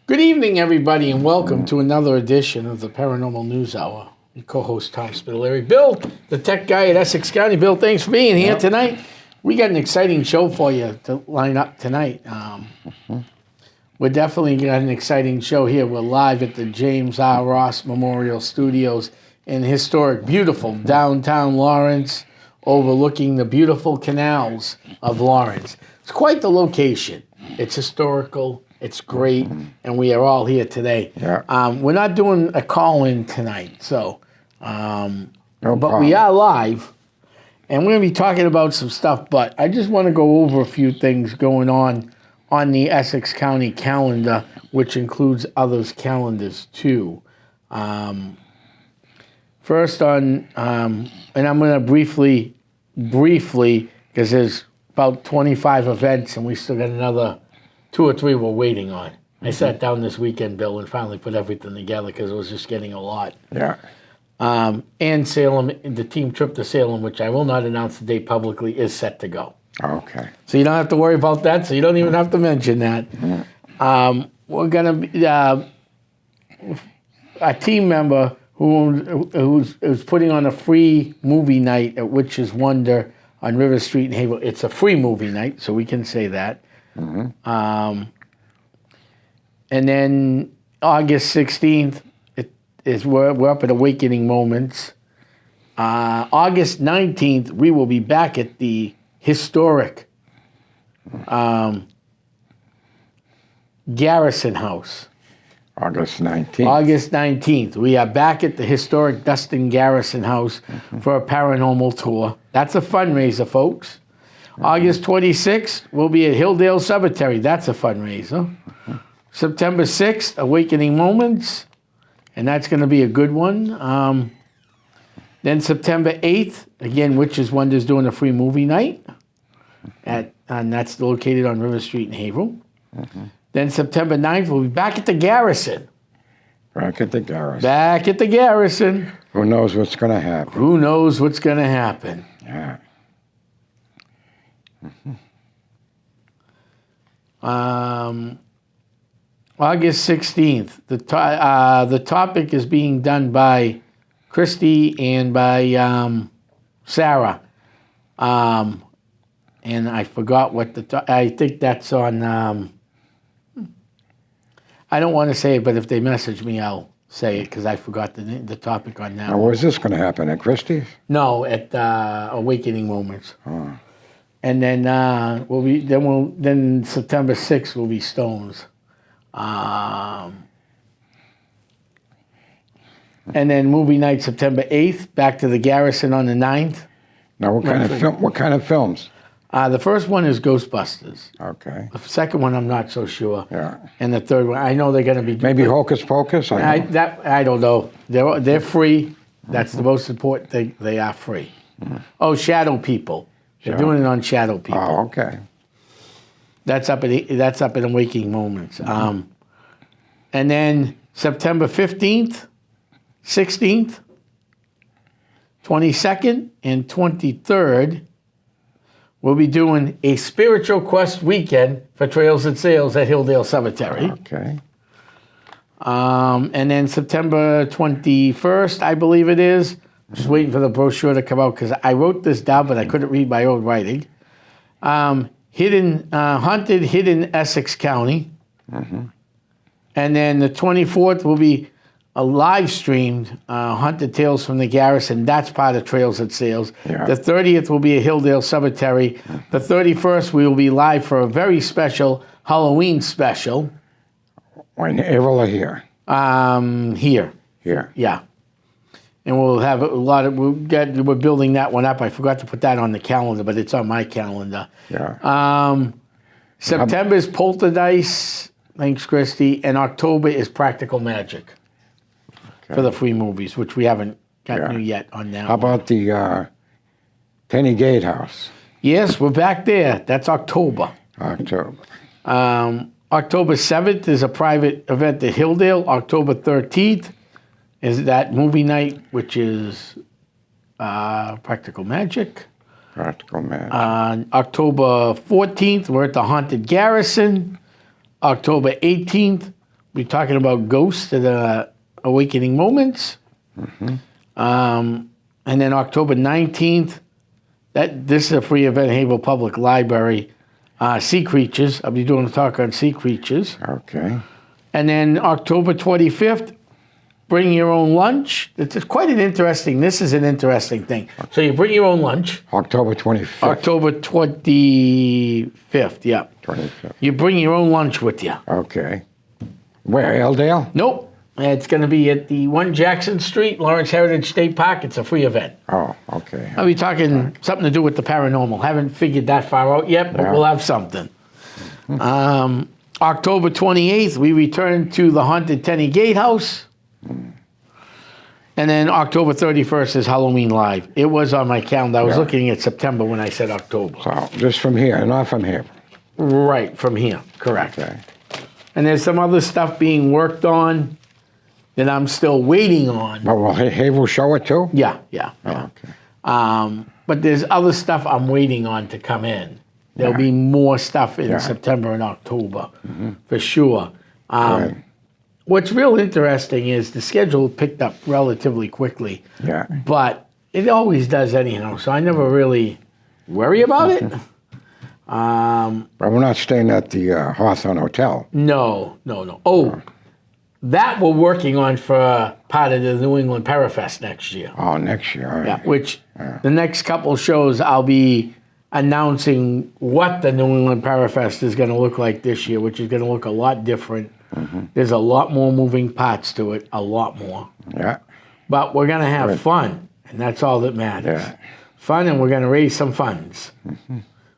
Good evening, everybody, and welcome to another edition of the Paranormal News Hour. Your co-host, Tom Spitaleri. Bill, the tech guy at Essex County. Bill, thanks for being here tonight. We got an exciting show for you to line up tonight. We're definitely got an exciting show here. We're live at the James R. Ross Memorial Studios in historic, beautiful downtown Lawrence, overlooking the beautiful canals of Lawrence. It's quite the location. It's historical. It's great, and we are all here today. Yeah. We're not doing a call-in tonight, so, No but problem. we are live, and we're going to be talking about some stuff, but I just want to go over a few things going on the Essex County calendar, which includes others' calendars, too. First on, and I'm going to briefly, because there's about 25 events, and we still got another 2 or 3 we're waiting on. I sat down this weekend, Bill, and finally put everything together because it was just getting a lot. Yeah. And Salem, the team trip to Salem, which I will not announce the date publicly, is set to go. Okay. So you don't have to worry about that, so you don't even have to mention that. We're going to be, a team member who's putting on a free movie night at Witch's Wonder on River Street in Haverhill. It's a free movie night, so we can say that. And then August 16th we're up at Awakening Moments. August 19th, we will be back at the historic Garrison House. August 19th. August 19th, we are back at the historic Dustin Garrison House for a paranormal tour. That's a fundraiser, folks. August 26th, we'll be at Hilldale Cemetery. That's a fundraiser. September 6th, Awakening Moments, and that's going to be a good one. Then September 8th, again, Witch's Wonder's doing a free movie night, and that's located on River Street in Haverhill. Then September 9th, we'll be back at the Garrison. Back at the Garrison. Back at the Garrison. Who knows what's going to happen? Who knows what's going to happen? Yeah. August 16th, the topic is being done by Christy and by Sarah. And I forgot what I think that's on, I don't want to say it, but if they message me, I'll say it because I forgot the topic on that. Now, where's this going to happen? At Christie's? No, at Awakening Moments. Oh. And then then September 6th will be Stones. And then movie night September 8th, back to the Garrison on the 9th. Now, what kind of films? The first one is Ghostbusters. Okay. The second one, I'm not so sure. Yeah. And the third one, I know they're going to be... Maybe Hocus Pocus? I don't know. They're free. That's the most important thing. They are free. Oh, Shadow People. They're doing it on Shadow People. Oh, okay. That's up in Awakening Moments. And then September 15th, 16th, 22nd, and 23rd, we'll be doing a Spiritual Quest weekend for Trails and Sales at Hilldale Cemetery. Okay. And then September 21st, I believe it is. Just waiting for the brochure to come out because I wrote this down, but I couldn't read my own writing. Haunted Hidden Essex County. And then the 24th will be a live streamed Haunted Tales from the Garrison. That's part of Trails and Sales. Yeah. The 30th will be a Hilldale Cemetery. The 31st, we will be live for a very special Halloween special. When April or here? Here. Here. Yeah. And we'll have a lot of, we're building that one up. I forgot to put that on the calendar, but it's on my calendar. Yeah. September is Poltergeist, thanks, Christy, and October is Practical Magic. for the free movies, which we haven't gotten Yeah. to yet on that. How about the Penny Gatehouse? Yes, we're back there. That's October. October. October 7th is a private event at Hilldale. October 13th is that movie night, which is Practical Magic. Practical Magic. On October 14th, we're at the Haunted Garrison. October 18th, we're talking about Ghosts at Awakening Moments. And then October 19th, this is a free event at Haverhill Public Library. Sea Creatures. I'll be doing a talk on Sea Creatures. Okay. And then October 25th, bring your own lunch. It's quite an interesting, this is an interesting thing. So you bring your own lunch. October 25th. October 25th, yeah. 25th. You bring your own lunch with you. Okay. Where, Airedale? Nope. It's going to be at the 1 Jackson Street, Lawrence Heritage State Park. It's a free event. Oh, okay. I'll be talking something to do with the paranormal. Haven't figured that far out yet, but Yeah. we'll have something. October 28th, we return to the Haunted Tenny Gatehouse. And then October 31st is Halloween Live. It was on my calendar. I was Yeah. looking at September when I said October. So, just from here, not from here. Right, from here. Correct. Okay. And there's some other stuff being worked on that I'm still waiting on. But will Haverhill show it too? Yeah. Oh, okay. But there's other stuff I'm waiting on to come in. There'll be more stuff in Yeah. September and October, for sure. Right. What's real interesting is the schedule picked up relatively quickly, Yeah. but it always does anyhow, so I never really worry about it. But we're not staying at the Hawthorne Hotel. No. Oh, that we're working on for part of the New England Parafest next year. Oh, next year. All right. Yeah, which the next couple shows I'll be announcing what the New England Parafest is going to look like this year, which is going to look a lot different. There's a lot more moving parts to it, a lot more. Yeah. But we're going to have fun, and that's all that matters. Yeah. Fun, and we're going to raise some funds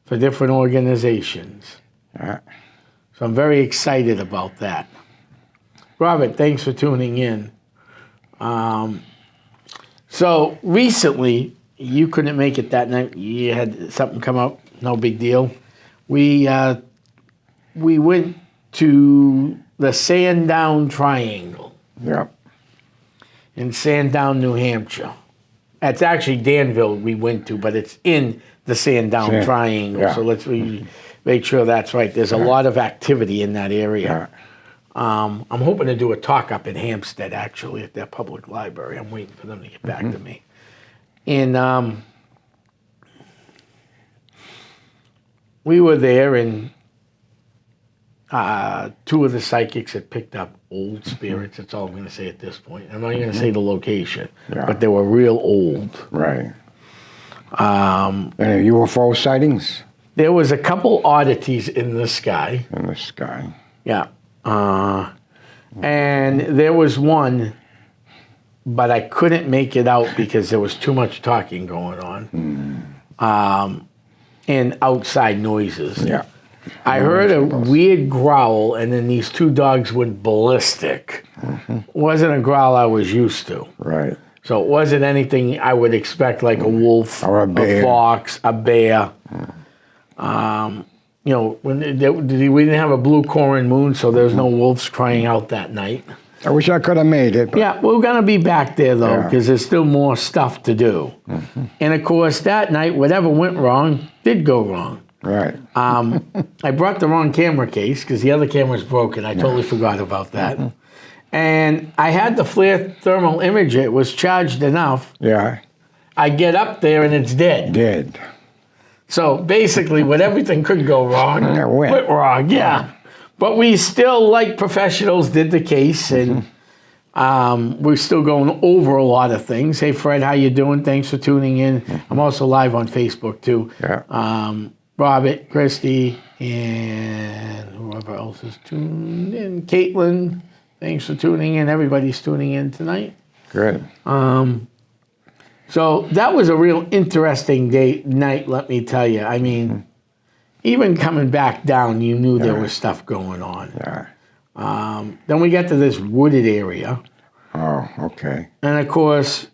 for different organizations. Yeah. So I'm very excited about that. Robert, thanks for tuning in. So recently, you couldn't make it that night. You had something come up. No big deal. We went to the Sandown Triangle Yeah. in Sandown, New Hampshire. It's actually Danville we went to, but it's in the Sandown Triangle. yeah. So let's make sure that's right. There's a lot of activity in that area. Yeah. I'm hoping to do a talk up in Hampstead, actually, at their public library. I'm waiting for them to get back to me. And we were there, and two of the psychics had picked up old spirits. That's all I'm going to say at this point. I'm not even going to say the location, but they were real old. Right. Any UFO sightings There was a couple oddities in the sky. in the sky? Yeah. And there was one, but I couldn't make it out because there was too much talking going on. And outside noises. Yeah. I heard a weird growl, and then these two dogs went ballistic. Wasn't a growl I was used to. Right. So it wasn't anything I would expect, like a wolf, Or a bear. fox, a bear. You know, we didn't have a blue Corin moon, so there was no wolves crying out that night. I wish I could have made it. But Yeah, we're going to be back there, though, Yeah. because there's still more stuff to do. And, of course, that night, whatever went wrong did go wrong. Right. I brought the wrong camera case because the other camera's broken. I totally forgot about that. And I had the FLIR thermal imager. It was charged enough. Yeah. I get up there, and it's dead. Did. So, basically, what everything could go wrong Yeah, went wrong, yeah. But we still, like professionals, did the case, and we're still going over a lot of things. Hey, Fred, how you doing? Thanks for tuning in. I'm also live on Facebook, too. Yeah. Robert, Christy, and whoever else is tuned in. Caitlin, thanks for tuning in. Everybody's tuning in tonight. Good. So that was a real interesting night, let me tell you. I mean, even coming back down, you knew there was stuff going on. Yeah. Then we got to this wooded area, Oh, okay. And of course,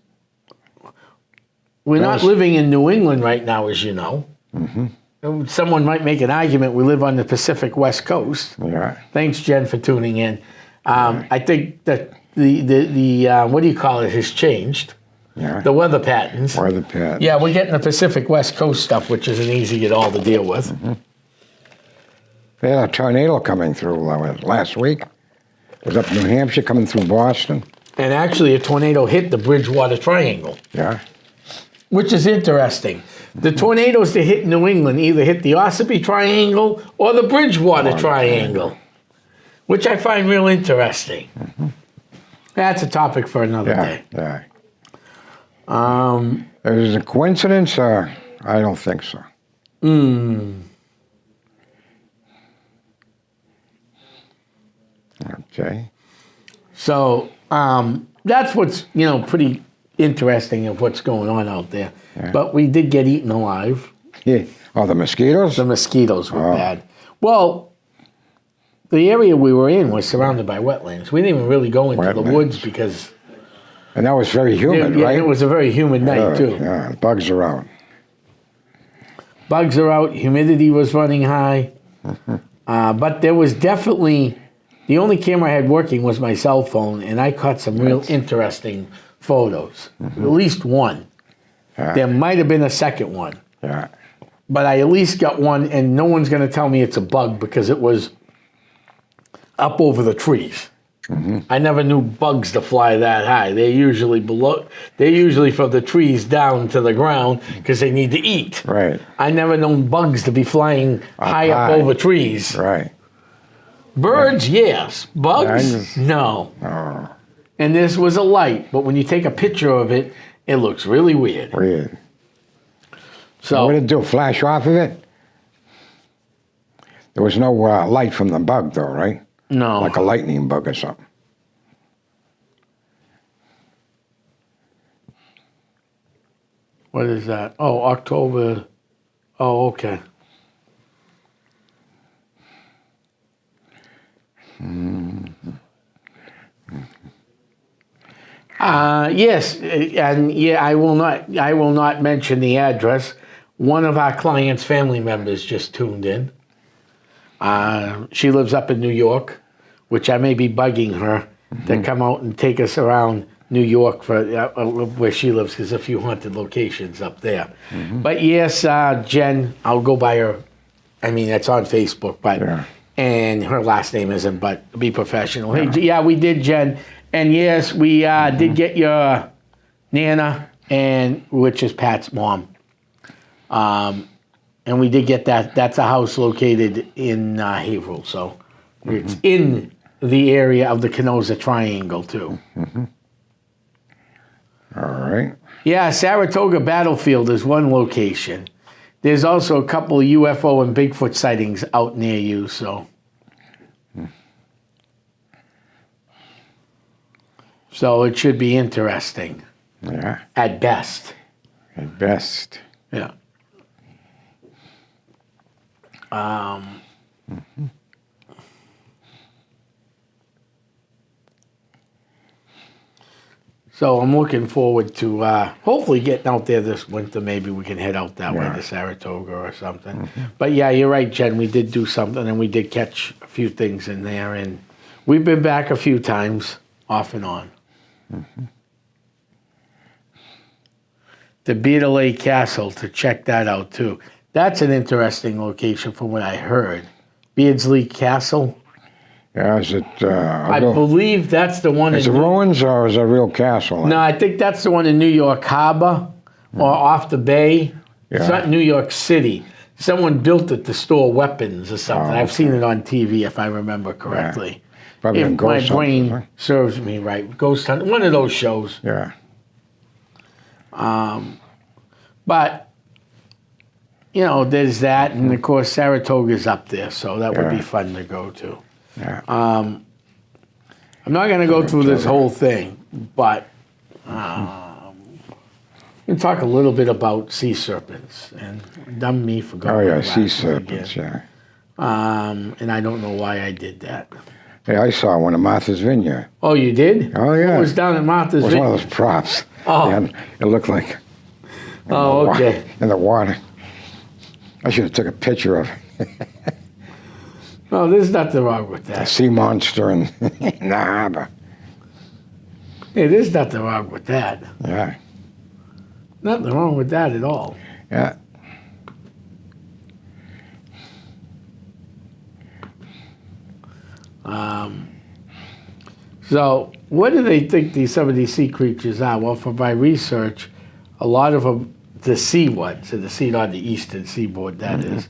we're not living in New England right now, as you know. Mm-hmm. Someone might make an argument we live on the Pacific West Coast. Yeah. Thanks, Jen, for tuning in. I think that the what do you call it has changed. Yeah. The weather patterns. Weather patterns. Yeah, we're getting the Pacific West Coast stuff, which isn't easy at all to deal with. Mm-hmm. They had a tornado coming through last week. It was up in New Hampshire, coming through Boston. And actually, a tornado hit the Bridgewater Triangle. Yeah. Which is interesting. The tornadoes that hit New England either hit the Ossipee Triangle or the Bridgewater Triangle, which I find real interesting. Mm-hmm. That's a topic for another day. Yeah. Is it a coincidence? I don't think so. Okay. So that's what's pretty interesting of what's going on out there. Yeah. But we did get eaten alive. Yeah. Oh, the mosquitoes? The mosquitoes were bad. Well, the area we were in was surrounded by wetlands. We didn't even really go into the woods because... And that was very humid, right? It was a very humid night, too. Yeah, bugs are out. Bugs are out. Humidity was running high. But there was definitely... The only camera I had working was my cell phone, and I caught some real interesting photos. At least one. Yeah. There might have been a second one. Yeah. But I at least got one, and no one's going to tell me it's a bug because it was up over the trees. I never knew bugs to fly that high. They're usually from the trees down to the ground because they need to eat. Right. I never known bugs to be flying high up over trees. Right. Birds, yes. Bugs, no. Oh. And this was a light, but when you take a picture of it, it looks really weird. Weird. So what did it do? Flash off of it? There was no light from the bug, though, right? No. Like a lightning bug or something. What is that? Oh, October. Oh, okay. Yes, and yeah, I will not mention the address. One of our clients' family members just tuned in. She lives up in New York, which I may be bugging her to come out and take us around New York for where she lives. There's a few haunted locations up there. But yes, Jen, I'll go by her. I mean, it's on Facebook, but and her last name isn't. But be professional. Hey, yeah, we did, Jen, and yes, we did get your Nana, and which is Pat's mom. And we did get that. That's a house located in Haverhill, so it's in the area of the Canosa Triangle, too. All right. Yeah, Saratoga Battlefield is one location. There's also a couple of UFO and Bigfoot sightings out near you, so. So it should be interesting. Yeah. At best. At best. Yeah. So I'm looking forward to hopefully getting out there this winter. Maybe we can head out that way to Saratoga or something. But yeah, you're right, Jen. We did do something, and we did catch a few things in there. And we've been back a few times, off and on. The Beardsley Castle, to check that out, too. That's an interesting location from what I heard. Beardsley Castle. Yeah, is it... I believe that's the one is it ruins or is it a real castle? No, I think that's the one in New York Harbor or off the bay. Yeah. It's not New York City. Someone built it to store weapons or something. I've seen it on TV, if I remember correctly. Yeah. Probably if my brain serves me right. Ghost Hunt, one of those shows. Yeah. But... You know, there's that, and of course Saratoga's up there, so that would be fun to go to. Yeah. I'm not going to go through this whole thing, but we can talk a little bit about sea serpents, and dumb me for going. Oh yeah, sea serpents. Yeah. And I don't know why I did that. Hey, I saw one in Martha's Vineyard. Oh, you did? Oh, yeah. What was down at Martha's It was one Vineyard? of those props. Oh. And it looked like Oh, okay. in the water. I should have took a picture of No, there's nothing wrong with a that. sea monster in the harbor. Hey, there's nothing wrong with that. Yeah, Nothing wrong with that at all. yeah. So, what do they think some of these sea creatures are? Well, from my research, a lot of them, the sea ones, so the sea on the eastern seaboard, that is,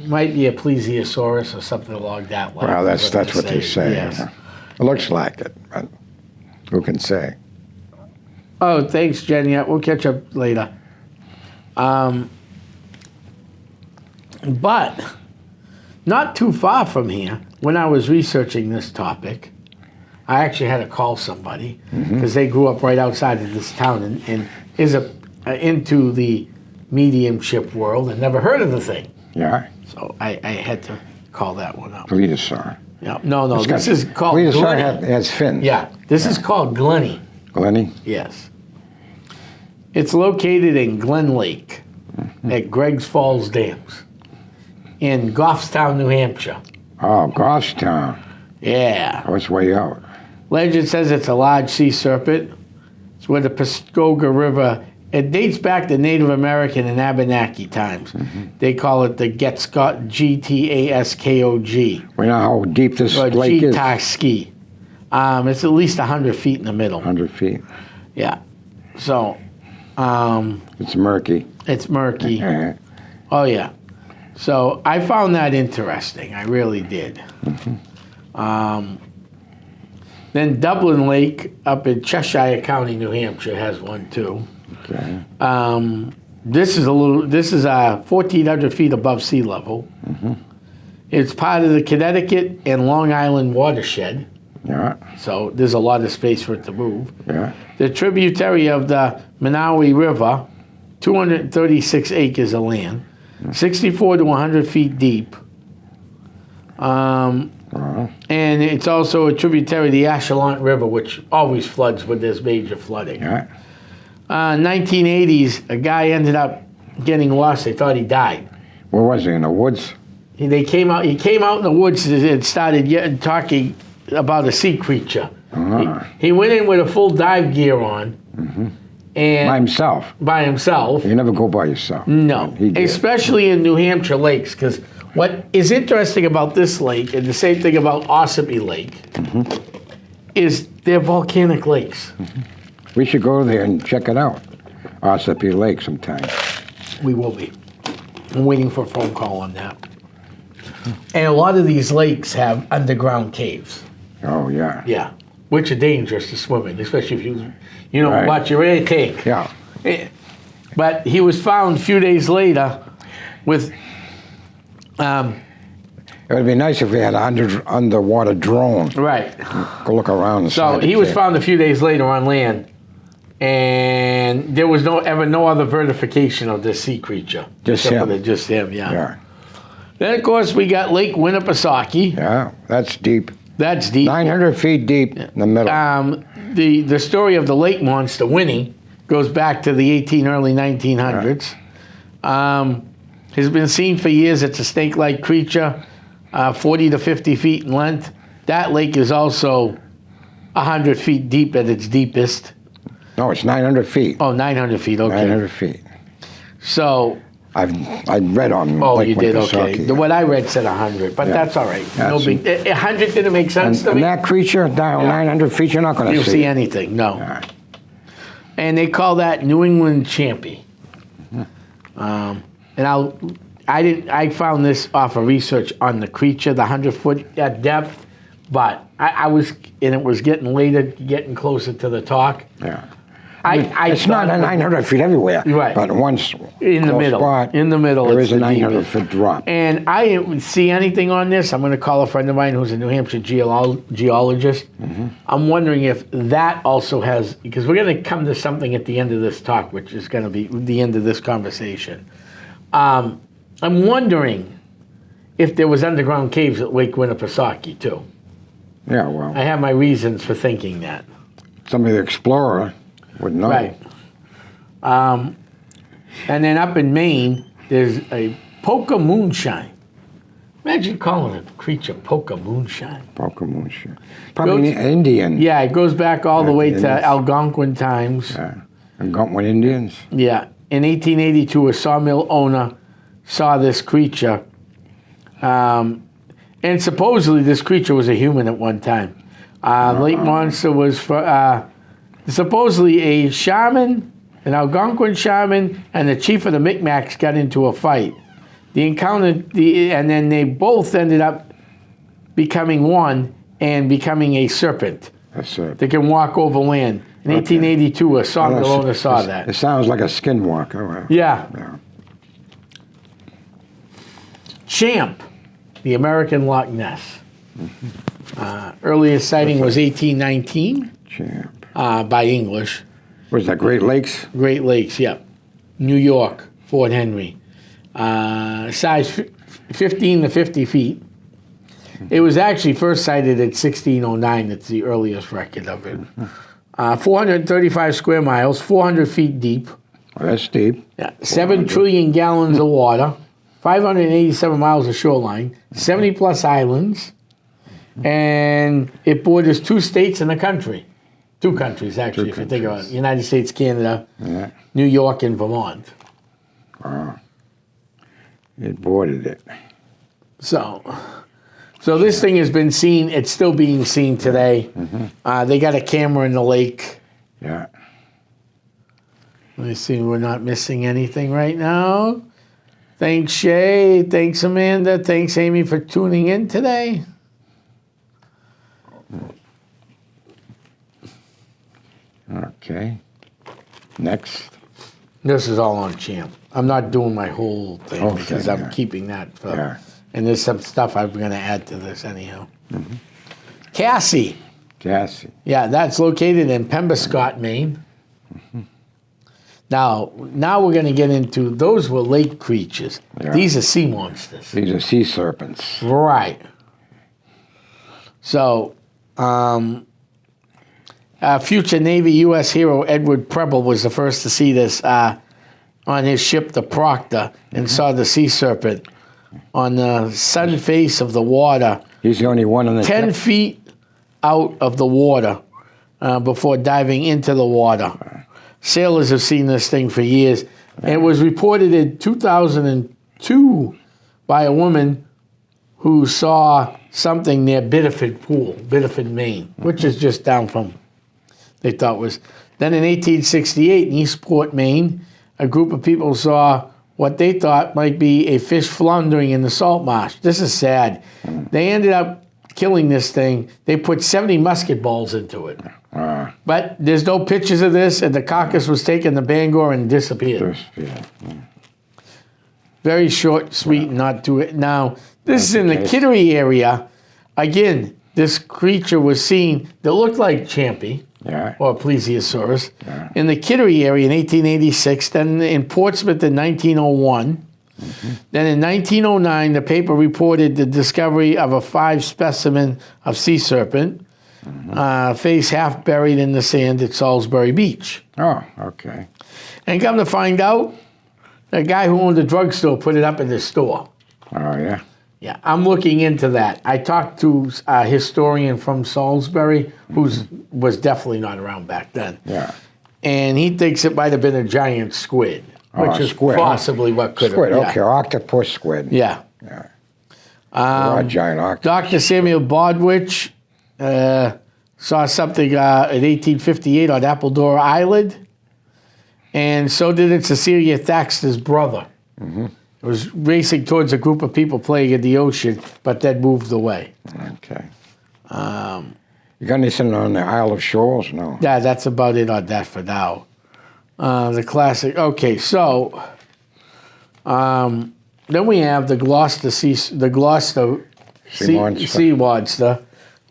might be a plesiosaurus or something along that line. Well, that's they're what they say. Yes. It looks like it, but who can say? Oh, thanks, Jenny. Yeah, we'll catch up later. But not too far from here, when I was researching this topic, I actually had to call somebody because they grew up right outside of this town and is into the mediumship world and never heard of the thing. Yeah, So I had to call that one up. plesiosaur. Yeah, no, It's this got- is called Plesiosaur Glenny. has fins. Yeah, this is called Glenny. Glenny? Yes. It's located in Glen Lake at Greg's Falls Dams in Goffstown, New Hampshire. Oh, Goffstown. Yeah. Oh, it's way out. Legend says it's a large sea serpent. It's where the Pascoga River, it dates back to Native American and Abenaki times. They call it the Getskog, G-T-A-S-K-O-G, We know how deep this or lake is? G-Taski. It's at least 100 feet in the middle. 100 feet. Yeah. So, It's murky. it's murky. Uh, Oh, yeah. So I found that interesting. I really did. Then Dublin Lake up in Cheshire County, New Hampshire, has one too. okay. This is 1,400 feet above sea level. It's part of the Connecticut and Long Island watershed, Yeah, so there's a lot of space for it to move. yeah. The tributary of the Manawi River, 236 acres of land, 64 to 100 feet deep. And it's also a tributary of the Ashalant River, which always floods when there's major flooding. Yeah. 1980s, a guy ended up getting lost. They thought he died. Where was he? In the woods? He came out in the woods and started talking about a sea creature. He went in with a full dive gear on, and By himself. by himself. You never go by yourself. No, He did. especially in New Hampshire lakes, because what is interesting about this lake, and the same thing about Ossipee Lake, is they're volcanic lakes. We should go there and check it out. Ossipee Lake sometime. We will be. I'm waiting for a phone call on that. And a lot of these lakes have underground caves. Oh, yeah. Yeah, which are dangerous to swim in, especially if you know, Right. watch your air tank. Yeah. But he was found a few days later with, It would be nice if we had an underwater drone. right. Go look around and So he was found a few days later on land, and there was no other verification of this sea creature. Just except him. for just him, yeah. Yeah. Then, of course, we got Lake Winnipesaukee. Yeah. That's deep. That's deep. 900 feet deep in the middle. The story of the lake monster Winnie goes back to the early 1800s. Has been seen for years. It's a snake-like creature, 40 to 50 feet in length. That lake is also 100 feet deep at its deepest. No, it's 900 feet. Oh, 900 feet, okay. 900 feet. So, I read on you did, okay. Winnipesaukee. What I read said 100, but Yeah. that's all right. No That's- big. 100 didn't make sense to And me. that creature down 900 feet, you're not going You to don't see see it. anything, no. Yeah. And they call that New England Champy. And I found this off of research on the creature, the 100-foot at depth, but it was getting later, getting closer to the talk. Yeah. I It's not thought- 900 feet everywhere. Right. But once in the close middle. spot, In the middle, there it's is a the 900 deepest. foot drop. And I didn't see anything on this. I'm going to call a friend of mine who's a New Hampshire geologist. I'm wondering if that also has, because we're going to come to something at the end of this talk, which is going to be the end of this conversation. I'm wondering if there was underground caves at Lake Winnipesaukee too. Yeah, well, I have my reasons for thinking that. somebody, the explorer, would know. Right. And then up in Maine, there's a Polka moonshine. Imagine calling a creature Polka moonshine. Polka moonshine. Probably Indian. Yeah, it goes back all the way to Indians. Algonquin times. Algonquin Indians. Yeah. In 1882, a sawmill owner saw this creature. And supposedly this creature was a human at one time. Lake Monster was supposedly a shaman, an Algonquin shaman, and the chief of the Micmacs got into a fight. The encounter, and then they both ended up becoming one and becoming a serpent. A serpent. That can walk over land. In 1882, a sawmill owner saw that. It sounds like a skinwalker. Yeah. Yeah. Champ, the American Loch Ness. Earliest sighting was 1819 Champ. by English. Was that Great Lakes? Great Lakes, yep. New York, Fort Henry. Size 15 to 50 feet. It was actually first sighted at 1609. It's the earliest record of it. 435 square miles, 400 feet deep. Oh, that's deep. Yeah, 7 trillion gallons of water, 587 miles of shoreline, 70 plus islands, and it borders 2 states and a country. 2 countries, actually, if you think about it. United States, Canada, New York, and Vermont. It bordered it. So this thing has been seen. It's still being seen today. They got a camera in the lake. Yeah. Let me see. We're not missing anything right now. Thanks, Shay. Thanks, Amanda. Thanks, Amy, for tuning in today. Okay. Next. This is all on Champ. I'm not doing my whole thing Okay, because I'm keeping that for. Yeah. And there's some stuff I'm going to add to this anyhow. Cassie. Cassie. Yeah, that's located in Pembascott, Maine. Now we're going to get into, those were lake creatures. Yeah. These are sea monsters. These are sea serpents. Right. So, future Navy U.S. hero Edward Preble was the first to see this on his ship, the Proctor, and saw the sea serpent on the sun face of the water. He's the only one on the 10 ship? feet out of the water before diving into the water. Sailors have seen this thing for years. And it was reported in 2002 by a woman who saw something near Biddeford Pool, Biddeford, Maine, which is just down from, they thought was. Then in 1868 in Eastport, Maine, a group of people saw what they thought might be a fish floundering in the salt marsh. This is sad. They ended up killing this thing. They put 70 musket balls into it. But there's no pictures of this, and the carcass was taken to Bangor and disappeared. Very short, sweet, not too... Now, this is in the Kittery area. Again, this creature was seen that looked like Champy, or Plesiosaurus, in the Kittery area in 1886, then in Portsmouth in 1901. Then in 1909, the paper reported the discovery of a 5 specimen of sea serpent, face half buried in the sand at Salisbury Beach. Oh, okay. And come to find out, the guy who owned the drugstore put it up in his store. Oh, yeah? Yeah, I'm looking into that. I talked to a historian from Salisbury who was definitely not around back then. Yeah. And he thinks it might have been a giant squid, which is squid, possibly what could have Squid, been. okay, octopus squid. Yeah. Giant octopus. Dr. Samuel Bodwich saw something in 1858 on Appledore Island, and so did Cecilia Thaxter's brother. It was racing towards a group of people playing in the ocean, but then moved away. Okay. You got anything on the Isle of Shoals? No. Yeah, that's about it on that for now. The classic. Okay, so then we have the Gloucester sea monster,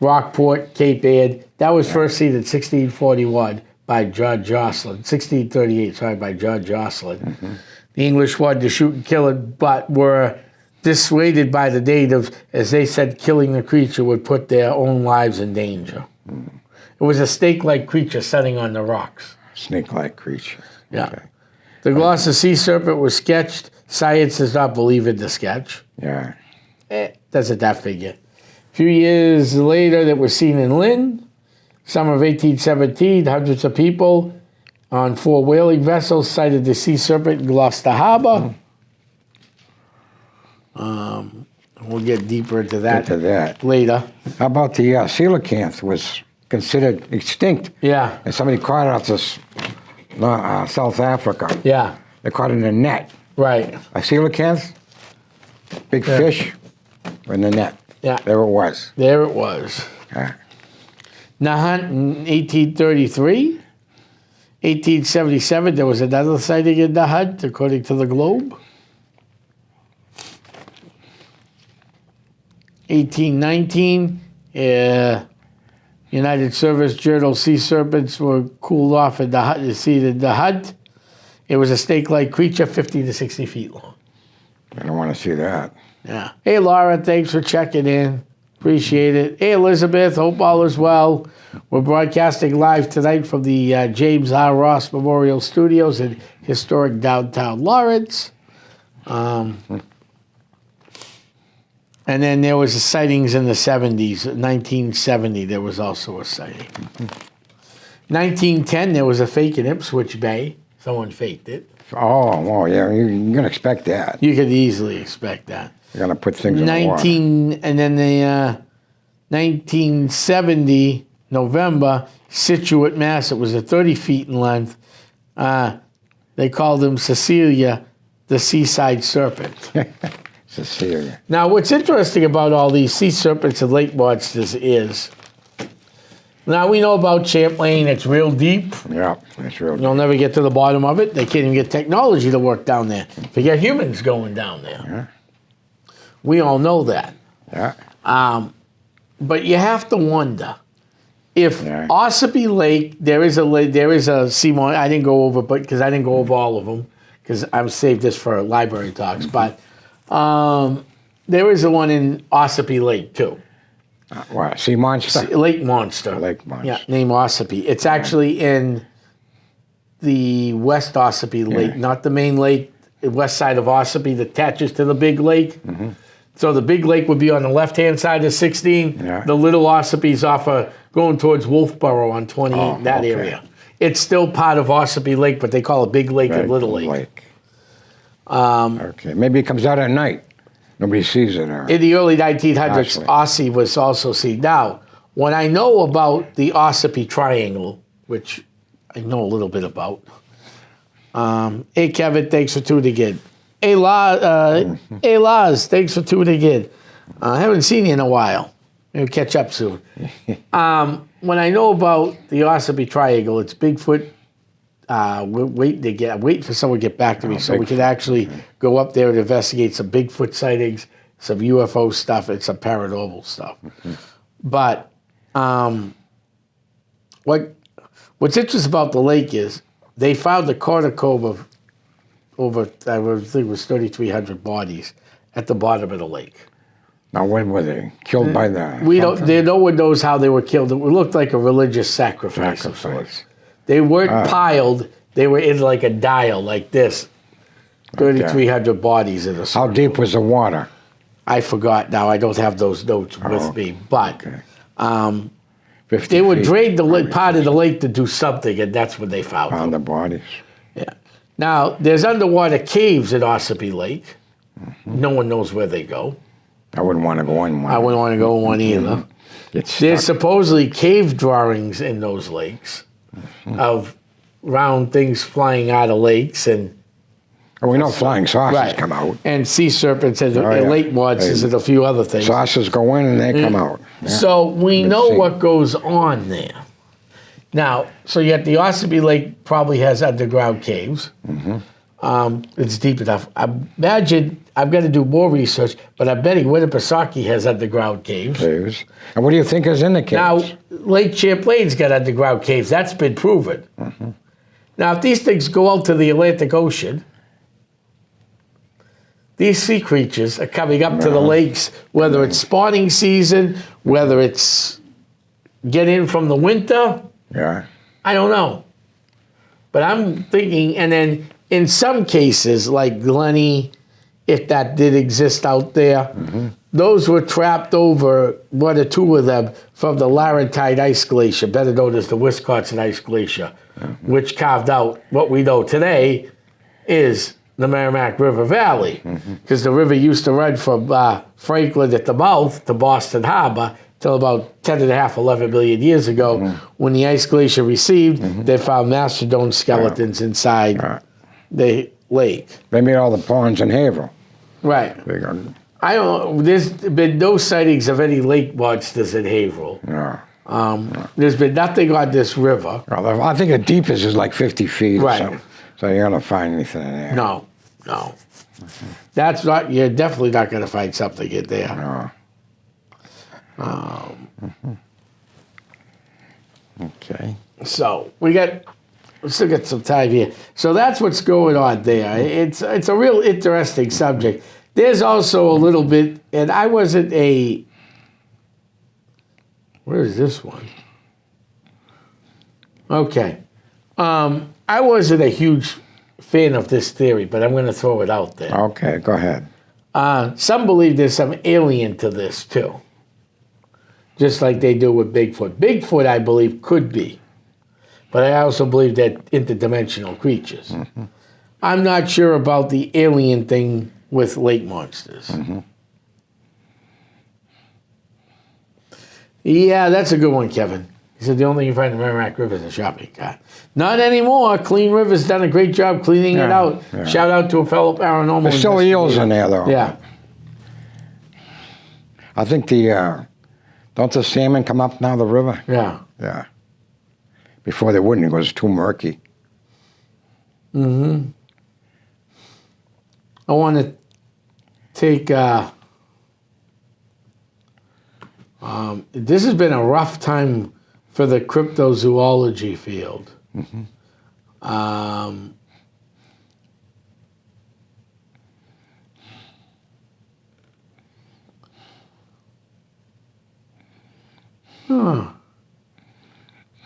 Rockport, Cape Ann. That was first seen in 1641 by John Jocelyn. 1638, sorry, by John Jocelyn. The English wanted to shoot and kill it, but were dissuaded by the natives, as they said killing the creature would put their own lives in danger. It was a snake-like creature setting on the rocks. Snake-like creature. Yeah. Okay. The Gloucester sea serpent was sketched. Science does not believe in the sketch. Yeah. Doesn't that figure? A few years later, that was seen in Lynn. Summer of 1817, hundreds of people on 4 whaling vessels sighted the sea serpent in Gloucester Harbor. We'll get deeper into that, later. How about the coelacanth was considered extinct? Yeah. And somebody caught it off this, South Africa. Yeah. They caught it in a net. Right. A coelacanth, big fish, in the net. Yeah. There it was. There it was. Yeah. Nahant in 1833. 1877, there was another sighting in Nahant, according to the Globe. 1819, United Service Journal sea serpents were cooled off in the hut. It was a snake-like creature, 50 to 60 feet long. I don't want to see that. Yeah. Hey, Laura, thanks for checking in. Appreciate it. Hey, Elizabeth, hope all is well. We're broadcasting live tonight from the James R. Ross Memorial Studios in historic downtown Lawrence. And then there was sightings in the 70s. 1970, there was also a sighting. 1910, there was a fake in Ipswich Bay. Someone faked it. Oh, well, yeah, you're going to expect that. You could easily expect that. You're going to put things in the water. And then the 1970, November, Situate, Mass. It was 30 feet in length. They called him Cecilia, the seaside serpent. Cecilia. Now, what's interesting about all these sea serpents and lake monsters is, now we know about Champlain, it's real deep. Yeah, it's real deep. You'll never get to the bottom of it. They can't even get technology to work down there. Forget humans going down there. Yeah. We all know that. Yeah. But you have to wonder if Yeah. Ossipee Lake, there is a sea monster. I didn't go over, but because I didn't go over all of them, because I've saved this for library talks. But there is a one in Ossipee Lake too. What? Sea monster? Lake monster. Lake monster. Yeah, named Ossipee. It's actually in the West Ossipee Lake, not the main lake, the west side of Ossipee that attaches to the big lake. Mm-hmm. So the big lake would be on the left-hand side of 16. Yeah. The little Ossipee's off going towards Wolfboro on 28, that area. It's still part of Ossipee Lake, but they call it Big Lake and Little Lake. Okay, maybe it comes out at night. Nobody sees it. In the early 1900s, Ossie was also seen. Now, when I know about the Ossipee Triangle, which I know a little bit about. Hey, Kevin, thanks for tuning in. Hey, Laz, thanks for tuning in. I haven't seen you in a while. We'll catch up soon. When I know about the Ossipee Triangle, it's Bigfoot. We're waiting for someone to get back to me so we can actually go up there and investigate some Bigfoot sightings, some UFO stuff, and some paranormal stuff. But what's interesting about the lake is they found the cornucopia of over, I think it was 3,300 bodies at the bottom of the lake. Now, when were they killed by the? No one knows how they were killed. It looked like a religious sacrifice of sorts. They weren't piled. They were in like a dial like this. 3,300 bodies in a circle. How deep was the water? I forgot now. I don't have those notes with me. But 50 they would feet. drain the part of the lake to do something, and that's when they found them. The bodies. Yeah. Now, there's underwater caves at Ossipee Lake. No one knows where they go. I wouldn't want to go in one. I wouldn't want to go in one either. There's supposedly cave drawings in those lakes of round things flying out of lakes and. We know flying saucers come out. And sea serpents and lake monsters and a few other things. Saucers go in and they come out. Yeah. So we know what goes on there. Now, so yet the Ossipee Lake probably has underground caves. It's deep enough. I imagine, I've got to do more research, but I'm betting Winnipesaukee has underground caves. And what do you think is in the caves? Now, Lake Champlain's got underground caves. That's been proven. Now, if these things go out to the Atlantic Ocean, these sea creatures are coming up to the lakes, whether it's spawning season, whether it's get in from the winter. Yeah. I don't know. But I'm thinking, and then in some cases, like Glenny, if that did exist out there, those were trapped over, one or two of them, from the Laurentide Ice Glacier, better known as the Wisconsin Ice Glacier, which carved out what we know today is the Merrimack River Valley. Because the river used to run from Franklin at the mouth to Boston Harbor till about 10 and a half, 11 million years ago. When the ice glacier receded, they found mastodon skeletons inside the lake. They made all the ponds in Haverhill. Right. They got, I don't. There's been no sightings of any lake monsters in Haverhill. yeah. There's been nothing on this river. Well, I think the deepest is like 50 feet. Right. Or so. So you're going to find anything in there. No. That's not. You're definitely not going to find something in there. No. Okay. So we still got some time here. So that's what's going on there. It's a real interesting subject. There's also a little bit, and I wasn't a. Where is this one? Okay. I wasn't a huge fan of this theory, but I'm going to throw it out there. Okay, go ahead. Some believe there's some alien to this too. Just like they do with Bigfoot. Bigfoot, I believe, could be. But I also believe that interdimensional creatures. I'm not sure about the alien thing with lake monsters. Yeah, that's a good one, Kevin. He said the only thing you find in the Merrimack River is a shopping cart. Not anymore. Clean River's done a great job cleaning it out. Yeah. Shout out to a fellow paranormal There's still eels in there, though. Yeah. I think don't the salmon come up now, the river? Yeah. Yeah. Before they wouldn't, it was too murky. I want to take... this has been a rough time for the cryptozoology field.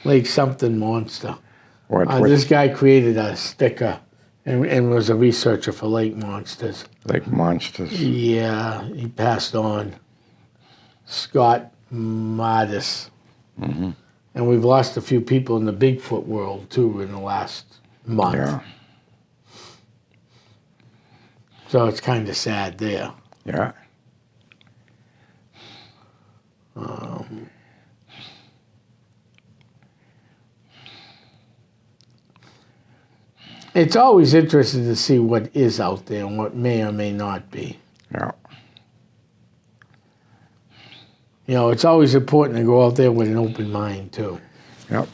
Lake something monster. This guy created a sticker and was a researcher for lake monsters. Lake monsters. Yeah, he passed on. Scott Modis. And we've lost a few people in the Bigfoot world, too, in the last month. Yeah. So it's kind of sad there. Yeah. It's always interesting to see what is out there and what may or may not be. Yeah. You know, it's always important to go out there with an open mind, too. Yep.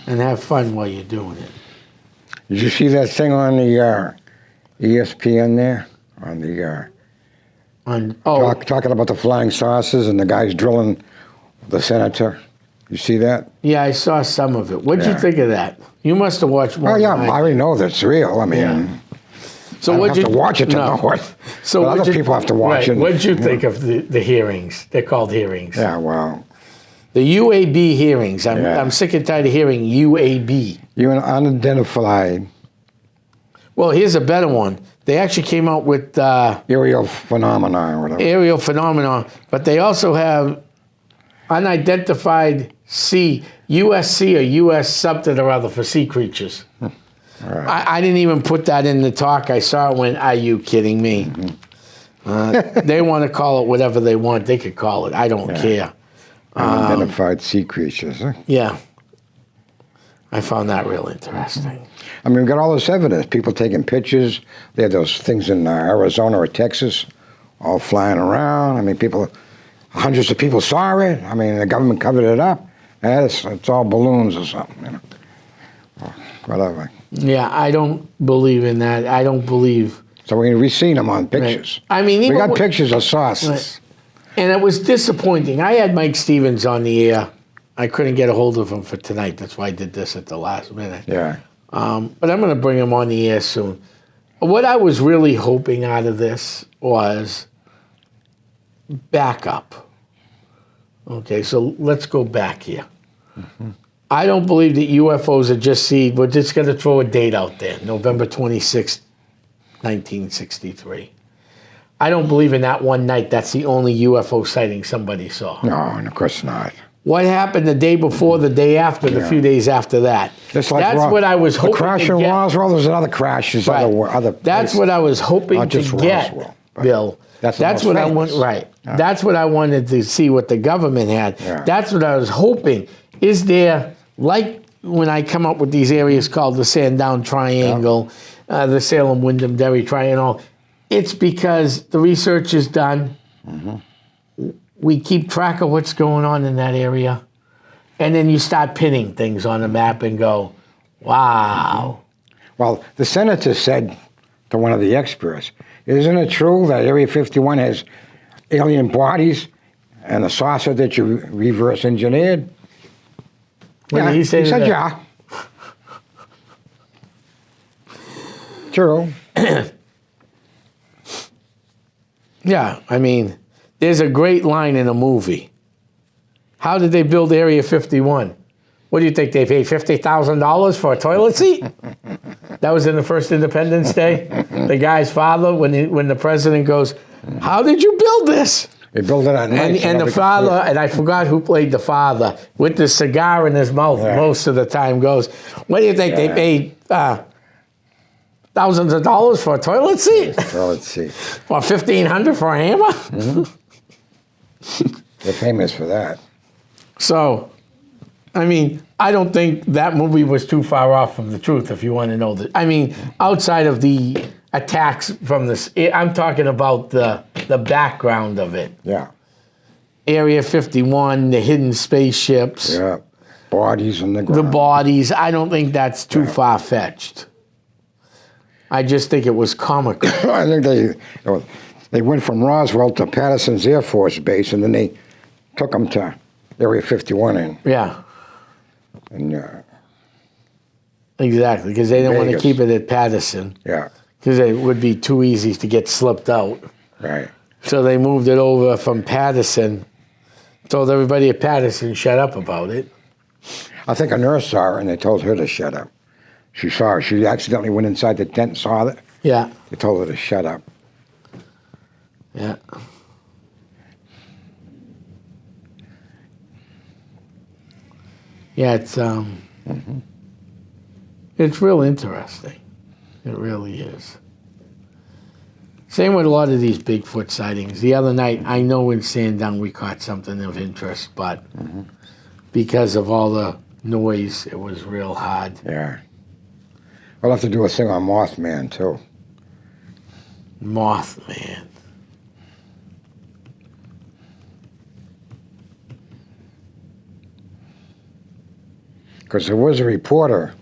And have fun while you're doing it. Did you see that thing on the ESPN there? On the talking about the flying saucers and the guys drilling the senator. You see that? Yeah, I saw some of it. What'd you think of that? You must have watched more. Oh yeah, than I already know that's real. I mean, So I don't what'd have you to watch it to no. know it. So but other people have to watch it. What did you think of the hearings? They're called hearings. Yeah, well. The UAB hearings. Yeah. I'm sick and tired of hearing UAB. You're an unidentified Well, here's a better one. They actually came out with aerial phenomenon or whatever. aerial phenomenon, but they also have unidentified USC or US something or other for sea creatures. All right. I didn't even put that in the talk. I saw it and went, are you kidding me? They want to call it whatever they want. They could call it. I don't care. Unidentified sea creatures. Huh? Yeah. I found that real interesting. I mean, we've got all this evidence. People taking pictures. They had those things in Arizona or Texas all flying around. I mean, hundreds of people saw it. I mean, the government covered it up. And it's all balloons or something, you know. Or whatever. Yeah, I don't believe in that. I don't believe. So we've seen them on pictures. Right. I mean, we got pictures of saucers. Right. And it was disappointing. I had Mike Stevens on the air. I couldn't get a hold of him for tonight. That's why I did this at the last minute. Yeah. But I'm going to bring him on the air soon. what I was really hoping out of this was backup. Okay, so let's go back here. I don't believe that UFOs are just seen. We're just going to throw a date out there, November 26th, 1963. I don't believe in that one night that's the only UFO sighting somebody saw. No, and of course not. What happened the day before, the day after, the few days after that? Just like That's what I was hoping the crash to in get. Roswell, there's another crash. There's Right. other That's places. what I was hoping Not to just get, Roswell, but Bill. that's That's the what most I want. famous. Right. Yeah. That's what I wanted to see what the government had. Yeah. That's what I was hoping. Is there, like when I come up with these areas called the Sandown Triangle, the Salem Wyndham Derry Triangle, it's because the research is done. We keep track of what's going on in that area. And then you start pinning things on the map and go, wow. Well, the senator said to one of the experts, isn't it true that Area 51 has alien bodies and a saucer that you reverse engineered? What did he say He to said, that? yeah. True. Yeah, I mean, there's a great line in a movie. How did they build Area 51? What do you think? They paid $50,000 for a toilet seat? That was in the first Independence Day. The guy's father, when the president goes, "How did you build this?" They built it at night. And the father, and I forgot who played the father, with the cigar in his mouth most of the time, goes, "What do you think? They paid thousands of dollars for a toilet seat, Well, let's see. or $1,500 for a hammer?" They're famous for that. So, I mean, I don't think that movie was too far off from the truth, if you want to know that. I mean, outside of the attacks from this, I'm talking about the background of it. Yeah. Area 51, the hidden spaceships, Yeah. Bodies in the ground. the bodies. I don't think that's too far-fetched. I just think it was comical. I think they went from Roswell to Patterson's Air Force Base, and then they took them to Area 51 Yeah, and exactly, because they didn't want to Vegas. keep it at Patterson, yeah, because it would be too easy to get slipped out. right. So they moved it over from Patterson, told everybody at Patterson, shut up about it. I think a nurse saw her, and they told her to shut up. She saw her. She accidentally went inside the tent and saw it. Yeah, They told her to shut up. yeah. Yeah, it's real interesting. It really is. Same with a lot of these Bigfoot sightings. The other night, I know in Sandown we caught something of interest, but because of all the noise, it was real hard. Yeah. We'll have to do a thing on Mothman, too. Mothman. Because there was a reporter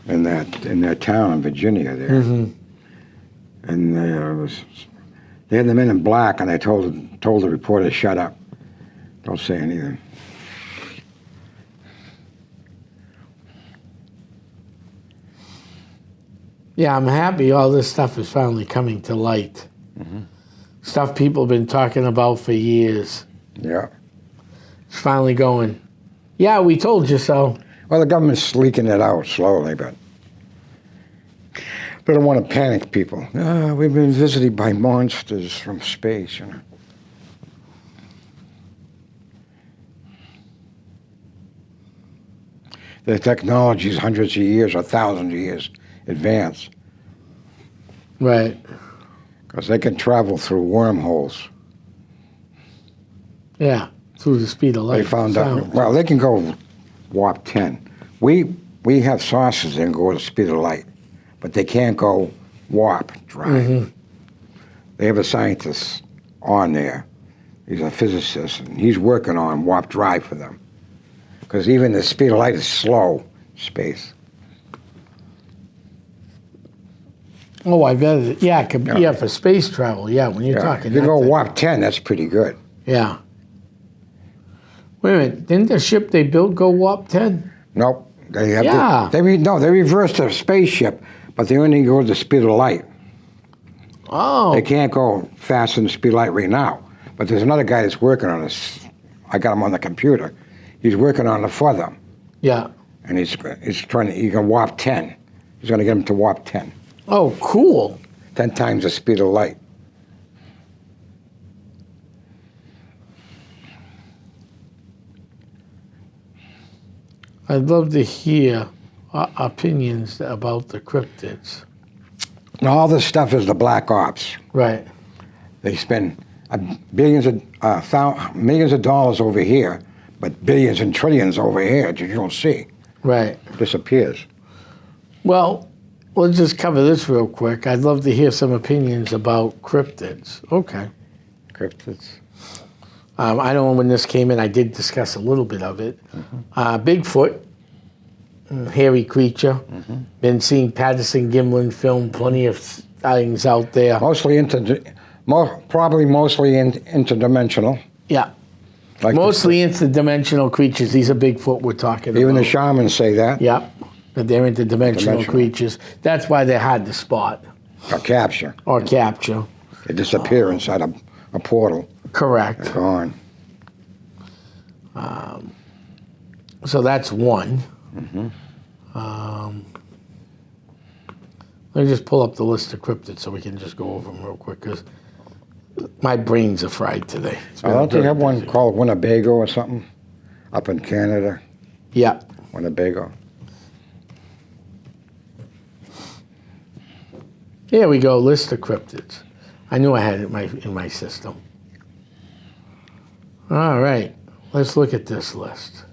in that town in Virginia there. And they had the men in black, and they told the reporter to shut up. Don't say anything. Yeah, I'm happy all this stuff is finally coming to light. Stuff people have been talking about for years. Yeah. It's finally going, yeah, we told you so. Well, the government's leaking it out slowly, but they don't want to panic people. We've been visited by monsters from space, you know. The technology is hundreds of years or thousands of years advanced Right. because they can travel through wormholes. Yeah, through the speed of light. They found out. Sound. Well, they can go warp 10. We have saucers that can go at the speed of light, but they can't go warp drive. They have a scientist on there. He's a physicist, and he's working on warp drive for them. Because even the speed of light is slow space. Oh, I bet it. Yeah, it could be, yeah, for space travel. Yeah, when you're Yeah. talking. If you that go thing. warp 10, that's pretty good. Yeah. Wait a minute. Didn't the ship they built go warp 10? Nope. They have Yeah. they reversed the spaceship, but they only go the speed of light. Oh. They can't go faster than the speed of light right now. But there's another guy that's working on this. I got him on the computer. He's working on it for them. Yeah. And he's trying to, he can warp 10. He's going to get him to warp 10. Oh, cool. 10 times the speed of light. I'd love to hear opinions about the cryptids. And all this stuff is the black ops. Right. They spend millions of dollars over here, but billions and trillions over here that you don't see. Right. It disappears. Well, let's just cover this real quick. I'd love to hear some opinions about cryptids. Okay. Cryptids. I know when this came in, I did discuss a little bit of it. Bigfoot, hairy creature. Been seeing Patterson Gimlin film, plenty of things out there. Mostly interdimensional. Yeah. Like Mostly interdimensional creatures. These are Bigfoot we're talking about. Even the shamans say that. Yeah. But they're interdimensional creatures. That's why they're hard to spot. Or capture. Or capture. They disappear inside a portal. Correct. They're gone. So that's one. Let me just pull up the list of cryptids so we can just go over them real quick, because my brains are fried today. Don't you have one called Winnebago or something up in Canada? Yeah. Winnebago. Here we go, list of cryptids. I knew I had it in my system. All right, let's look at this list.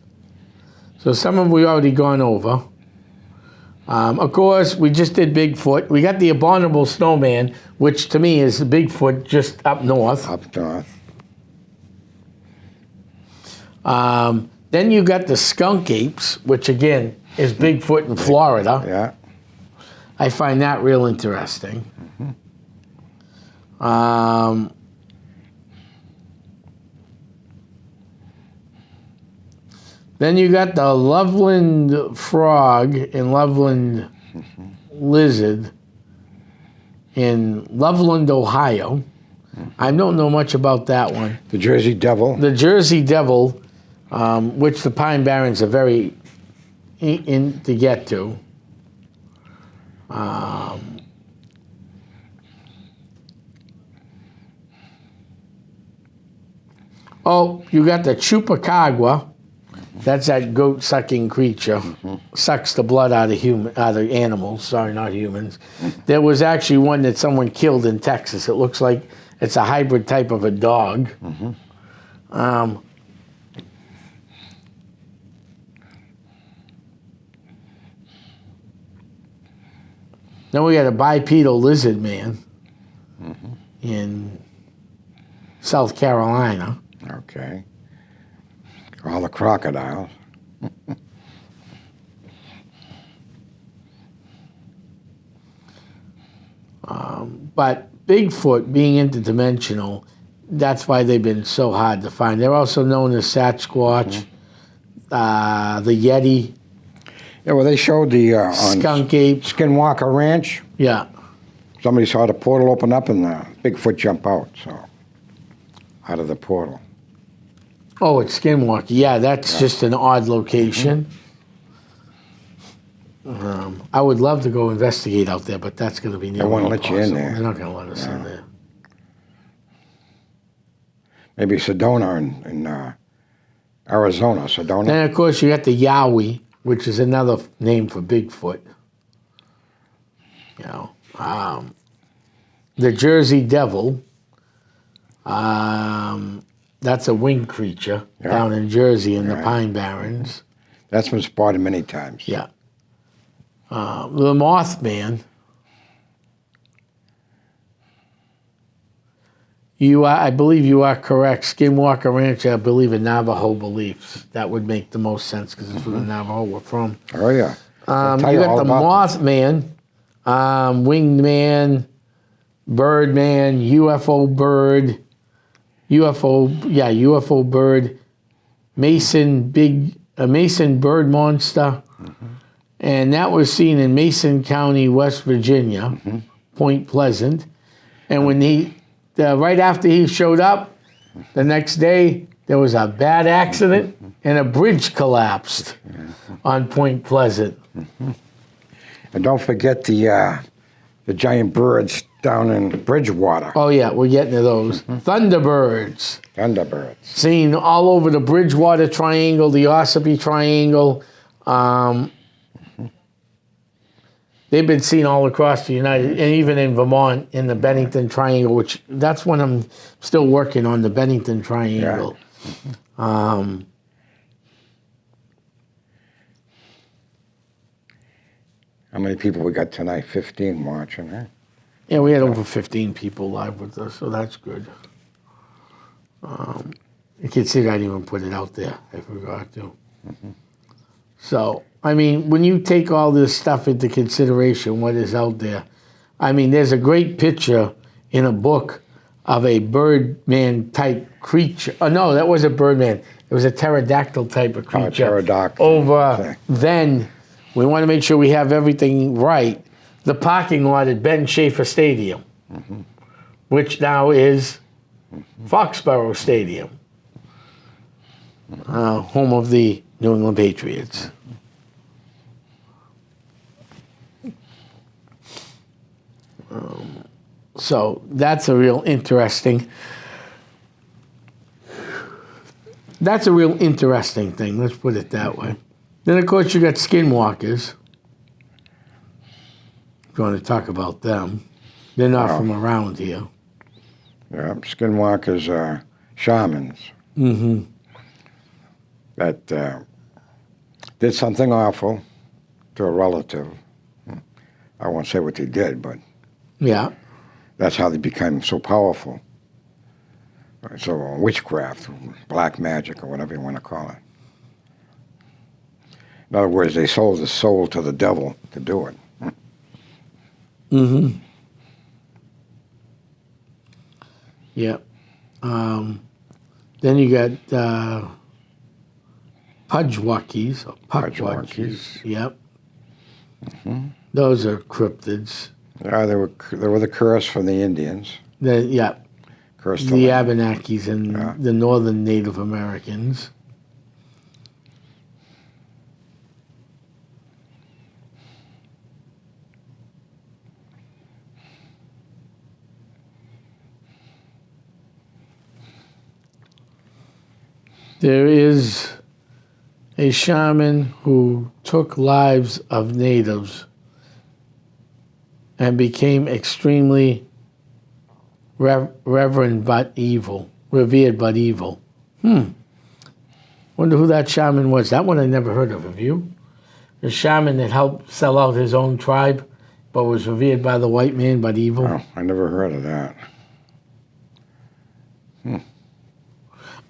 So some of we already gone over. Of course, we just did Bigfoot. We got the abominable snowman, which to me is Bigfoot just up north. Up north. Then you got the skunk apes, which again is Bigfoot in Florida. Yeah. I find that real interesting. Then you got the Loveland frog and Loveland lizard in Loveland, Ohio. I don't know much about that one. The Jersey Devil. The Jersey Devil, which the Pine Barrens are very in to get to. Oh, you got the Chupacabra. That's that goat-sucking creature. Sucks the blood out of animals. Sorry, not humans. There was actually one that someone killed in Texas. It looks like it's a hybrid type of a dog. Then we got a bipedal lizard man in South Carolina. Okay. All the crocodiles. But Bigfoot being interdimensional, that's why they've been so hard to find. They're also known as Sasquatch, the Yeti. Yeah, well, they showed the skunk ape. Skinwalker Ranch. Yeah. Somebody saw the portal open up and the Bigfoot jump out, so out of the portal. Oh, it's Skinwalker. Yeah, that's just an odd location. I would love to go investigate out there, but that's going to be near. They won't let you in there. They're not going to let us in there. Maybe Sedona in Arizona. Sedona. Then, of course, you got the Yowie, which is another name for Bigfoot. You know, the Jersey Devil. That's a winged creature down in Jersey in the Pine Barrens. That's been spotted many times. Yeah. The Mothman. I believe you are correct. Skinwalker Ranch, I believe in Navajo beliefs. That would make the most sense because it's where the Navajo we're from. Oh, yeah. You got the Mothman, Winged Man, Birdman, UFO Bird, UFO Bird, Mason Bird Monster, And that was seen in Mason County, West Virginia, Point Pleasant. And when right after he showed up, the next day, there was a bad accident and a bridge collapsed on Point Pleasant. And don't forget the giant birds down in Bridgewater. Oh, yeah, we're getting to those. Thunderbirds. Thunderbirds. Seen all over the Bridgewater Triangle, the Ossipee Triangle. They've been seen all across the United, and even in Vermont, in the Bennington Triangle, which that's when I'm still working on, the Bennington Triangle. Yeah. How many people we got tonight? 15 watching, huh? Yeah, we had over 15 people live with us, so that's good. You can see I didn't even put it out there. I forgot to. So, I mean, when you take all this stuff into consideration, what is out there, I mean, there's a great picture in a book of a Birdman type creature. Oh, no, that was a Birdman. It was a pterodactyl type of creature. Pterodactyl. Over then, we want to make sure we have everything right. The parking lot at Ben Schaefer Stadium, which now is Foxborough Stadium, home of the New England Patriots. So that's a real interesting thing, let's put it that way. Then, of course, you got skinwalkers. If you want to talk about them. They're not from around here. Yeah, skinwalkers are shamans. That did something awful to a relative. I won't say what they did, but Yeah. that's how they became so powerful. So witchcraft, black magic, or whatever you want to call it. In other words, they sold the soul to the devil to do it. Yeah. Then you got Pudgewalkies, or Puckwalkies. Yep. Those are cryptids. They were the curse from the Indians. Yeah. Curse The Abenakis and the northern Native Americans. There is a shaman who took lives of natives and became extremely revered but evil. Wonder who that shaman was. That one I never heard of. Have you? The shaman that helped sell out his own tribe, but was revered by the white man but evil. Oh, I never heard of that.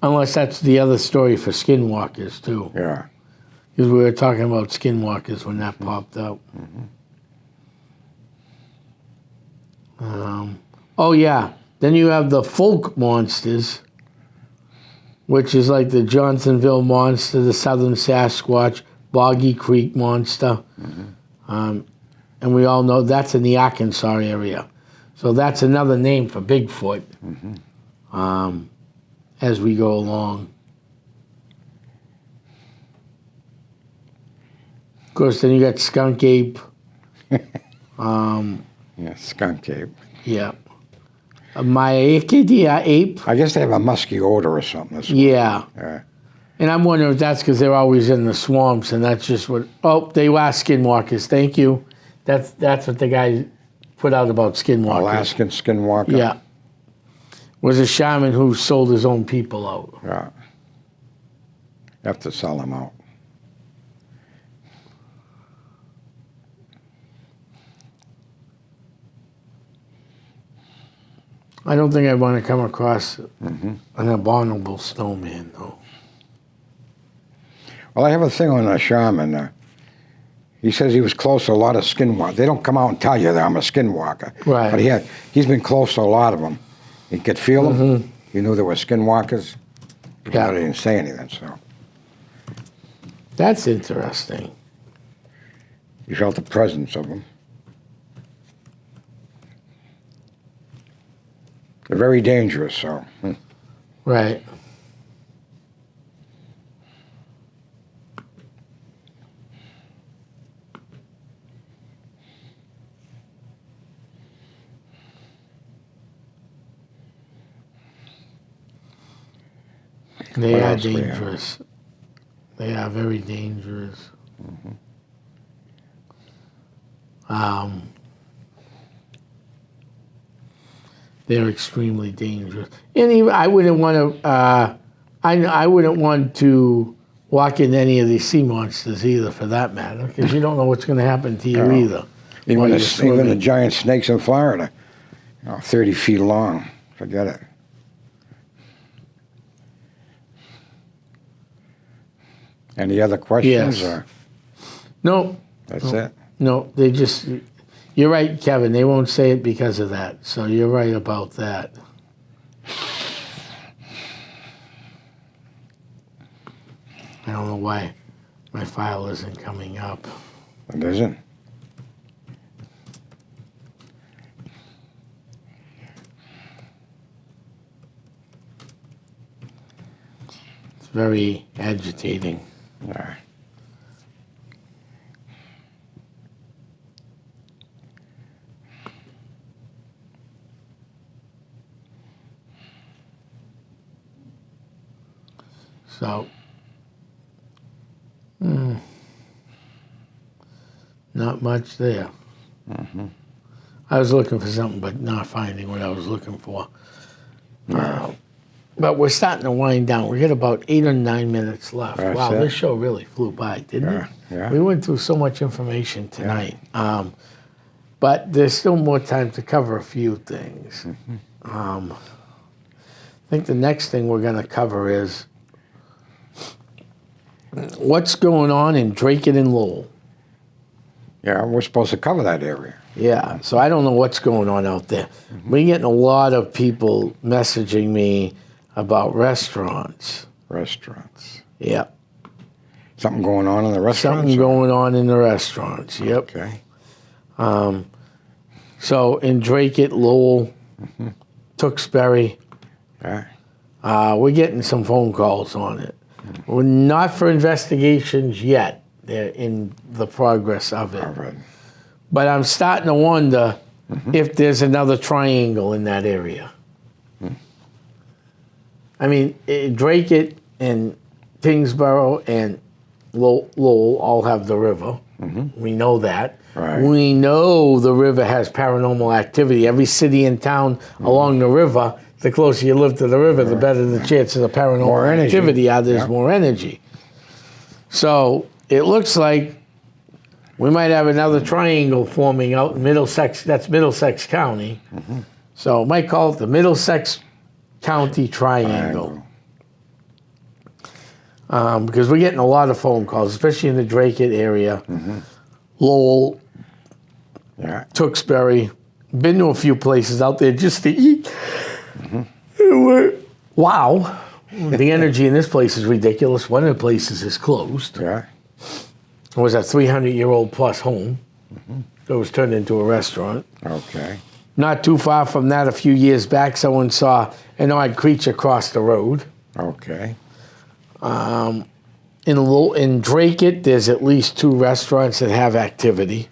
Unless that's the other story for skinwalkers, too. Yeah. Because we were talking about skinwalkers when that popped up. Oh, yeah. Then you have the folk monsters, which is like the Johnsonville monster, the Southern Sasquatch, Boggy Creek monster. And we all know that's in the Arkansas area. So that's another name for Bigfoot. As we go along. Of course, then you got skunk ape. Yeah, skunk ape. Yeah. A Maiakidia ape. I guess they have a musky odor or something. Yeah. Yeah. And I'm wondering if that's because they're always in the swamps and that's just what... Oh, they were skinwalkers. Thank you. That's what the guy put out about skinwalkers. Alaskan skinwalker. Yeah. Was a shaman who sold his own people out. Yeah. You have to sell them out. I don't think I want to come across an abominable snowman, though. Well, I have a thing on a shaman. He says he was close to a lot of skinwalkers. They don't come out and tell you that I'm a skinwalker. Right. But he's been close to a lot of them. He could feel them. He knew there were skinwalkers. But he didn't say anything, so. That's interesting. You felt the presence of them. They're very dangerous, so. Right. They What are else we have? dangerous. They are very dangerous. They're extremely dangerous, and even, I wouldn't want to. I wouldn't want to walk in any of these sea monsters either, for that matter, because you don't know what's going to happen to you No. either. Even while the, you're even the swimming. giant snakes in Florida, 30 feet long. Forget it. Any other questions? Yes. Or No, that's it? no, they just. You're right, Kevin. They won't say it because of that. So you're right about that. I don't know why my file isn't coming up. It isn't? It's very agitating. All right. So, not much there. I was looking for something, but not finding what I was looking for. But we're starting to wind down. We got about 8 or 9 minutes left. That's Wow, it. this show really flew by, didn't it? Yeah. We went through so much information tonight. But there's still more time to cover a few things. I think the next thing we're going to cover is what's going on in Drake and Lowell. Yeah, we're supposed to cover that area. Yeah, so I don't know what's going on out there. We're getting a lot of people messaging me about restaurants. Restaurants. Yeah, Something going on in the restaurants? something going on in the restaurants. Yep. Okay. So in Drake, Lowell, Tewksbury, Yeah. we're getting some phone calls on it. We're not for investigations yet. They're in the progress of it. All right. But I'm starting to wonder if there's another triangle in that area. I mean, Drake and Tingsboro and Lowell all have the river. We know that. Right. We know the river has paranormal activity. Every city and town along the river, the closer you live to the river, the better the chances of paranormal More energy. activity are. There's Yep. more energy. So it looks like we might have another triangle forming out in Middlesex. That's Middlesex County. So I might call it the Middlesex County Triangle. Because we're getting a lot of phone calls, especially in the Drake area. Lowell, Yeah. Tewksbury. Been to a few places out there just to eat. Wow. The energy in this place is ridiculous. One of the places is closed. Yeah. It was a 300-year-old plus home that was turned into a restaurant. Okay. Not too far from that, a few years back, someone saw an odd creature cross the road. Okay. In Drake, there's at least 2 restaurants that have activity.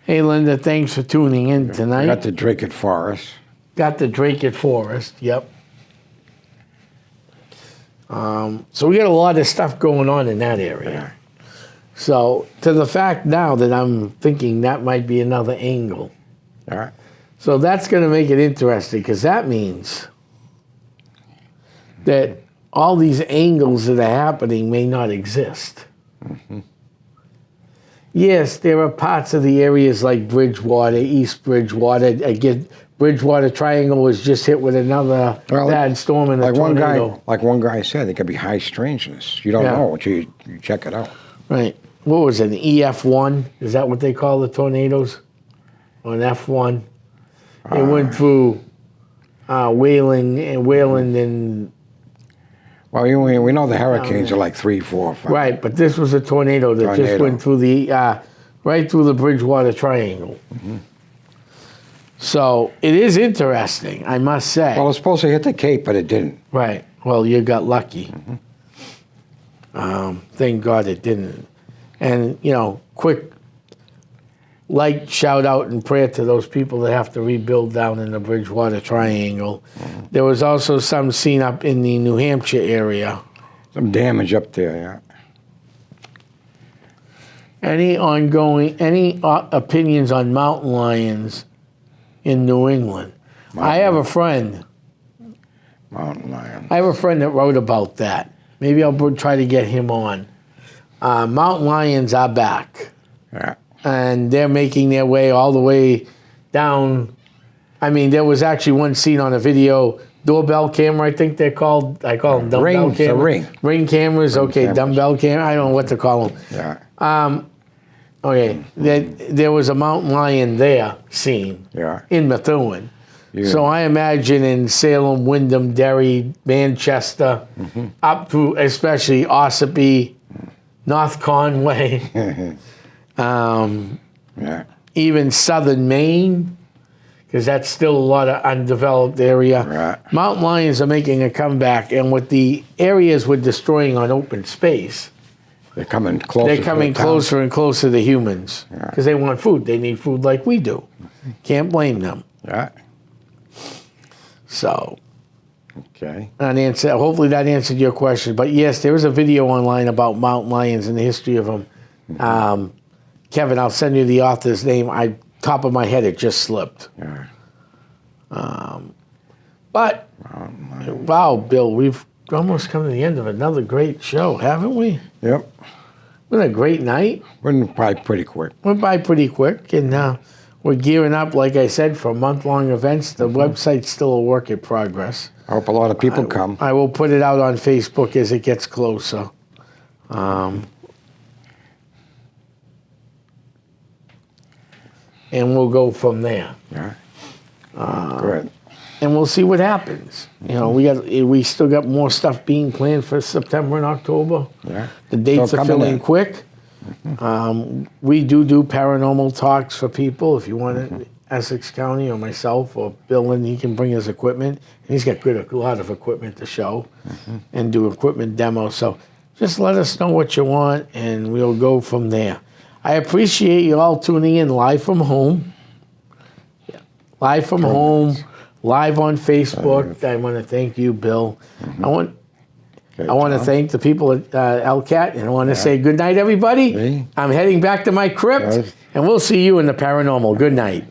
Hey, Linda, thanks for tuning in tonight. Got the Drake Forest. Got the Drake Forest, yep. So we got a lot of stuff going on in that area. So to the fact now that I'm thinking that might be another angle. All right. So that's going to make it interesting, because that means that all these angles that are happening may not exist. Yes, there are parts of the areas like Bridgewater, East Bridgewater. Again, Bridgewater Triangle was just hit with another bad storm and a Like tornado. one guy said, it could be high strangeness. You don't Yeah. know until you check it out. Right. What was it, an EF1? Is that what they call the tornadoes? Or an F1? It went through Wayland and Well, we know the hurricanes are like 3, 4, 5. Right, but this was a tornado that just went through the right through the Bridgewater Triangle. So it is interesting, I must say. Well, it's supposed to hit the Cape, but it didn't. Right. Well, you got lucky. Thank God it didn't. And, quick light shout out and prayer to those people that have to rebuild down in the Bridgewater Triangle. There was also some seen up in the New Hampshire area. Some damage up there, yeah. Any opinions on mountain lions in New England? I have a friend. Mountain lion. I have a friend that wrote about that. Maybe I'll try to get him on. Mountain lions are back. Yeah. And they're making their way all the way down. I mean, there was actually one seen on a video, doorbell camera, I think they're called. I call them dumbbell cameras. Ring cameras, okay, dumbbell camera. I don't know what to call them. Yeah. Okay, there was a mountain lion there seen in Methuen. Yeah. So I imagine in Salem, Wyndham, Derry, Manchester, up through especially Ossipee, North Conway, even southern Maine, because that's still a lot of undeveloped area. Right. Mountain lions are making a comeback, and with the areas we're destroying on open space, they're coming closer. They're coming closer and closer to humans because they want food. They need food like we do. Can't blame them. Yeah. So. Okay. Hopefully that answered your question. But yes, there is a video online about mountain lions and the history of them. Kevin, I'll send you the author's name. Top of my head, it just slipped. Yeah. But wow, Bill, we've almost come to the end of another great show, haven't we? Yep. Been a great night. Went by pretty quick. Went by pretty quick, and we're gearing up, like I said, for month-long events. The website's still a work in progress. I hope a lot of people come. I will put it out on Facebook as it gets closer. And we'll go from there. Yeah. Good. And we'll see what happens. We still got more stuff being planned for September and October. Yeah. The dates are filling quick. We do paranormal talks for people. If you want it, Essex County or myself or Bill, and he can bring his equipment. And he's got a lot of equipment to show and do equipment demos. So just let us know what you want, and we'll go from there. I appreciate you all tuning in live from home. Live from home, live on Facebook. I want to thank you, Bill. I want to thank the people at LCAT, and I want to say good night, everybody. I'm heading back to my crypt, and we'll see you in the paranormal. Good night.